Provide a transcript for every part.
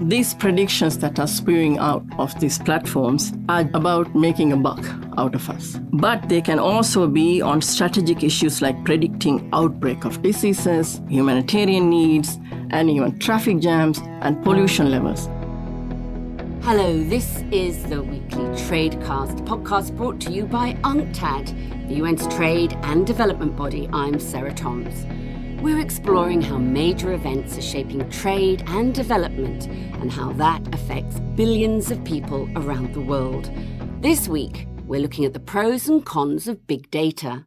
These predictions that are spewing out of these platforms are about making a buck out of us. But they can also be on strategic issues like predicting outbreak of diseases, humanitarian needs, and even traffic jams and pollution levels. Hello, this is the Weekly Tradecast, podcast brought to you by UNCTAD, the UN's trade and development body. I'm Sarah Toms. We're exploring how major events are shaping trade and development and how that affects billions of people around the world. This week, we're looking at the pros and cons of big data.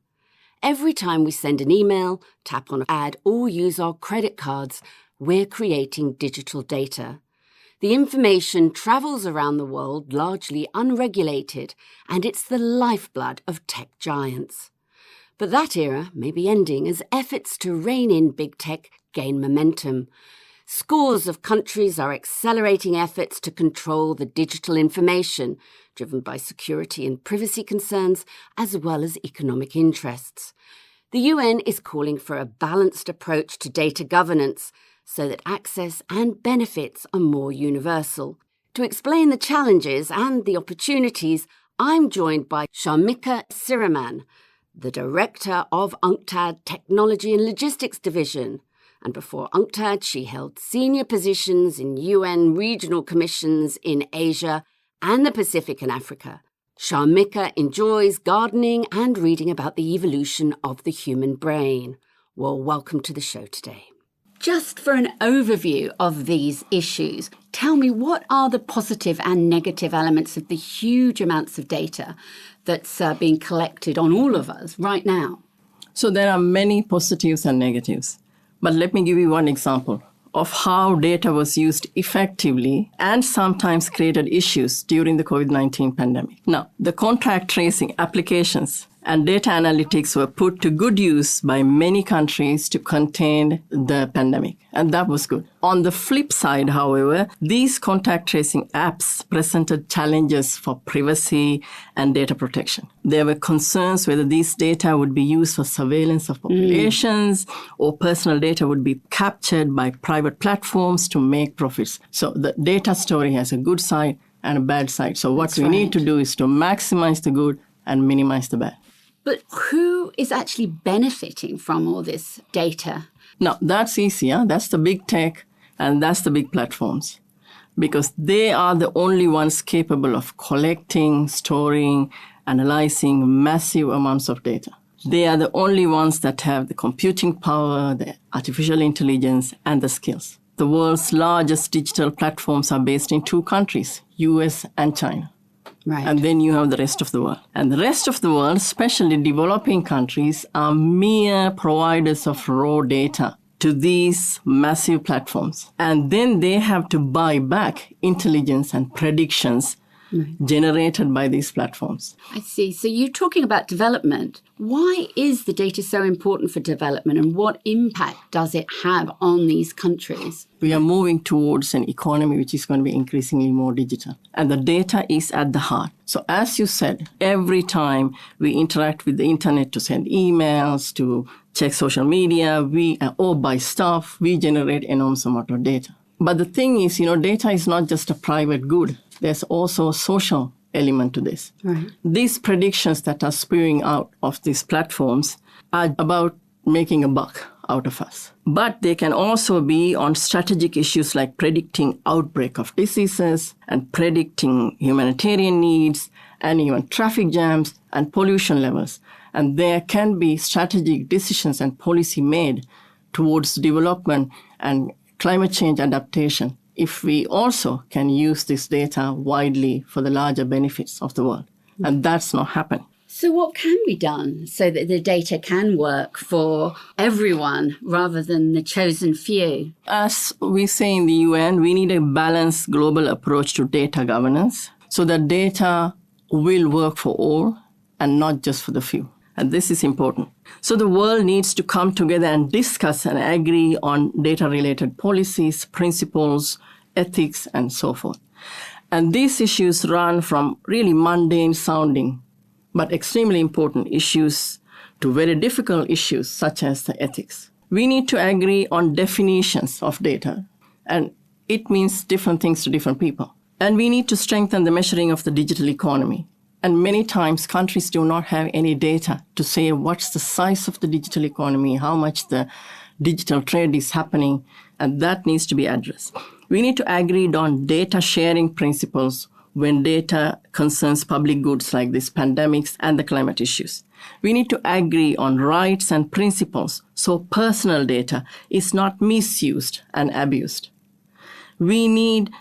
Every time we send an email, tap on an ad, or use our credit cards, we're creating digital data. The information travels around the world largely unregulated, and it's the lifeblood of tech giants. But that era may be ending as efforts to rein in big tech gain momentum. Scores of countries are accelerating efforts to control the digital information, driven by security and privacy concerns, as well as economic interests. The UN is calling for a balanced approach to data governance, so that access and benefits are more universal. To explain the challenges and the opportunities, I'm joined by Shamika Sirimanne, the Director of UNCTAD Technology and Logistics Division. And before UNCTAD, she held senior positions in UN regional commissions in Asia and the Pacific and Africa. Shamika enjoys gardening and reading about the evolution of the human brain. Well, welcome to the show today. Just for an overview of these issues, tell me, what are the positive and negative elements of the huge amounts of data that's being collected on all of us right now? So there are many positives and negatives. But let me give you one example of how data was used effectively and sometimes created issues during the COVID-19 pandemic. Now, the contact tracing applications and data analytics were put to good use by many countries to contain the pandemic, and that was good. On the flip side, however, these contact tracing apps presented challenges for privacy and data protection. There were concerns whether these data would be used for surveillance of populations or personal data would be captured by private platforms to make profits. So the data story has a good side and a bad side. So what we need to do is to maximize the good and minimize the bad. But who is actually benefiting from all this data? Now, that's easier. That's the big tech and that's the big platforms, because they are the only ones capable of collecting, storing, analyzing massive amounts of data. They are the only ones that have the computing power, the artificial intelligence, and the skills. The world's largest digital platforms are based in two countries, US and China. Right. And then you have the rest of the world. And the rest of the world, especially developing countries, are mere providers of raw data to these massive platforms. And then they have to buy back intelligence and predictions generated by these platforms. I see. So you're talking about development. Why is the data so important for development, and what impact does it have on these countries? We are moving towards an economy which is going to be increasingly more digital. And the data is at the heart. So as you said, every time we interact with the internet to send emails, to check social media, or buy stuff, we generate enormous amount of data. But the thing is, data is not just a private good. There's also a social element to this. Right. These predictions that are spewing out of these platforms are about making a buck out of us. But they can also be on strategic issues like predicting outbreak of diseases and predicting humanitarian needs and even traffic jams and pollution levels. And there can be strategic decisions and policy made towards development and climate change adaptation if we also can use this data widely for the larger benefits of the world. And that's not happening. So what can be done so that the data can work for everyone rather than the chosen few? As we say in the UN, we need a balanced global approach to data governance so that data will work for all and not just for the few. And this is important. So the world needs to come together and discuss and agree on data-related policies, principles, ethics, and so forth. And these issues run from really mundane sounding, but extremely important issues to very difficult issues such as the ethics. We need to agree on definitions of data. And it means different things to different people. And we need to strengthen the measuring of the digital economy. And many times countries do not have any data to say what's the size of the digital economy, how much the digital trade is happening, and that needs to be addressed. We need to agree on data sharing principles when data concerns public goods like these pandemics and the climate issues. We need to agree on rights and principles so personal data is not misused and abused. We need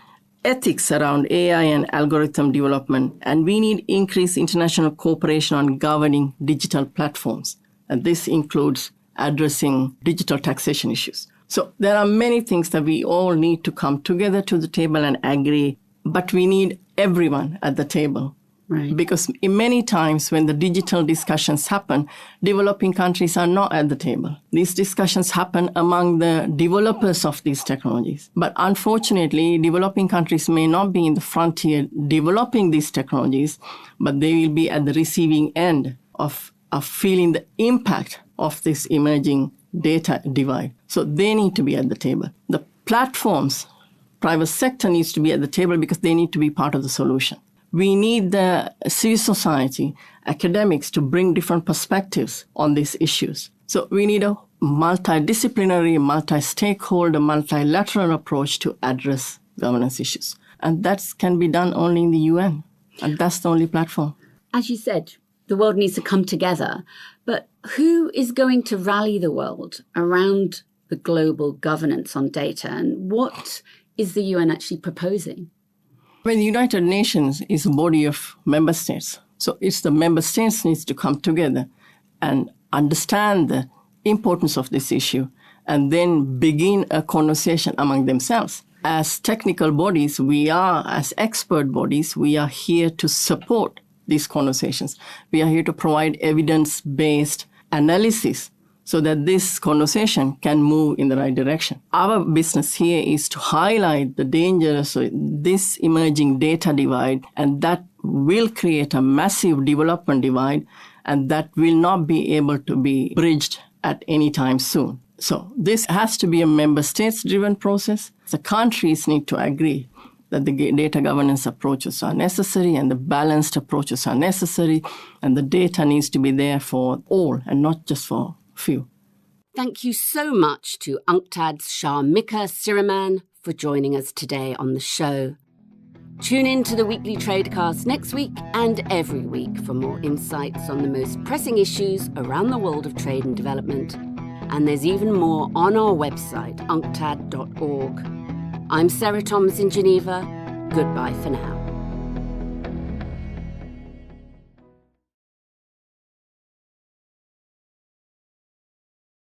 ethics around AI and algorithm development, and we need increased international cooperation on governing digital platforms. And this includes addressing digital taxation issues. So there are many things that we all need to come together to the table and agree, but we need everyone at the table. Right. Because many times when the digital discussions happen, developing countries are not at the table. These discussions happen among the developers of these technologies. But unfortunately, developing countries may not be in the frontier developing these technologies, but they will be at the receiving end of feeling the impact of this emerging data divide. So they need to be at the table. The platforms, private sector needs to be at the table because they need to be part of the solution. We need the civil society, academics to bring different perspectives on these issues. So we need a multidisciplinary, multi-stakeholder, multilateral approach to address governance issues. And that can be done only in the UN. And that's the only platform. As you said, the world needs to come together. But who is going to rally the world around the global governance on data? And what is the UN actually proposing? Well, the United Nations is a body of member states. So it's the member states needs to come together and understand the importance of this issue and then begin a conversation among themselves. As technical bodies, as expert bodies, we are here to support these conversations. We are here to provide evidence-based analysis so that this conversation can move in the right direction. Our business here is to highlight the dangers of this emerging data divide, and that will create a massive development divide, and that will not be able to be bridged at any time soon. So this has to be a member states-driven process. The countries need to agree that the data governance approaches are necessary and the balanced approaches are necessary, and the data needs to be there for all and not just for few. Thank you so much to UNCTAD's Shamika Sirimanne for joining us today on the show. Tune in to the Weekly Tradecast next week and every week for more insights on the most pressing issues around the world of trade and development. And there's even more on our website, unctad.org. I'm Sarah Thoms in Geneva. Goodbye for now.